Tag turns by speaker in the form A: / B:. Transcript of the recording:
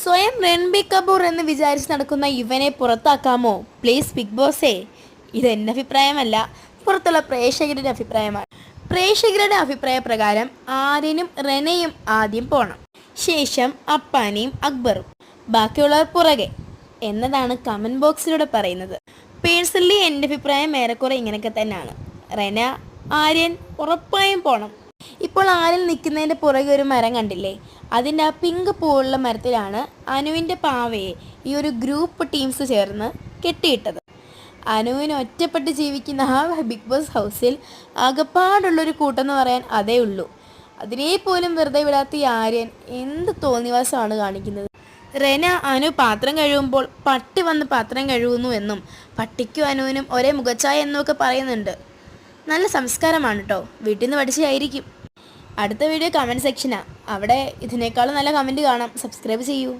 A: സ്വയം രൺബീർ കപൂർ എന്ന് വിചാരിച്ച് നടക്കുന്ന ഇവനെ പുറത്താക്കാമോ പ്ലീസ് ബിഗ് ബോസേ? ഇത് എൻ്റെ അഭിപ്രായമല്ല, പുറത്തുള്ള പ്രേക്ഷകരുടെ അഭിപ്രായമാണ്. പ്രേക്ഷകരുടെ അഭിപ്രായ പ്രകാരം ആര്യനും റെനയും ആദ്യം പോണം, ശേഷം അപ്പാനിയും അക്ബറും, ബാക്കിയുള്ളവർ പുറകെ എന്നതാണ് കമൻറ്റ് ബോക്സിലൂടെ പറയുന്നത്. പേഴ്സണലി എൻ്റെ അഭിപ്രായം ഏറെക്കുറെ ഇങ്ങനെയൊക്കെ തന്നെയാണ്. റെന, ആര്യൻ ഉറപ്പായും പോണം. ഇപ്പോൾ ആര്യൻ നിൽക്കുന്നതിൻ്റെ പുറകെ ഒരു മരം കണ്ടില്ലേ? അതിൻ്റെ ആ പിങ്ക് പൂവുള്ള മരത്തിലാണ് അനുവിൻ്റെ പാവയെ ഈ ഒരു ഗ്രൂപ്പ് ടീംസ് ചേർന്ന് കെട്ടിയിട്ടത്. അനുവിന് ഒറ്റപ്പെട്ട് ജീവിക്കുന്ന ആ ബിഗ് ബോസ് ഹൗസിൽ ആകപ്പാടുള്ളൊരു കൂട്ടെന്ന് പറയാൻ അതേ ഉള്ളൂ. അതിനെ പോലും വെറുതെ വിടാത്ത ഈ ആര്യൻ എന്ത് തോന്നിവാസമാണ് കാണിക്കുന്നത്. റെന അനു പാത്രം കഴുകുമ്പോൾ പട്ടി വന്ന് പാത്രം കഴുകുന്നു എന്നും പട്ടിക്കും അനുവിനും ഒരേ മുഖച്ഛായ എന്നൊക്കെ പറയുന്നുണ്ട്. നല്ല സംസ്കാരമാണ് കേട്ടോ, വീട്ടിൽ നിന്ന് പഠിച്ചായിരിക്കും. അടുത്ത വീഡിയോ കമൻറ്റ് സെക്ഷനാണ്, അവിടെ ഇതിനേക്കാളും നല്ല കമൻറ്റ് കാണാം. സബ്സ്ക്രൈബ് ചെയ്യൂ.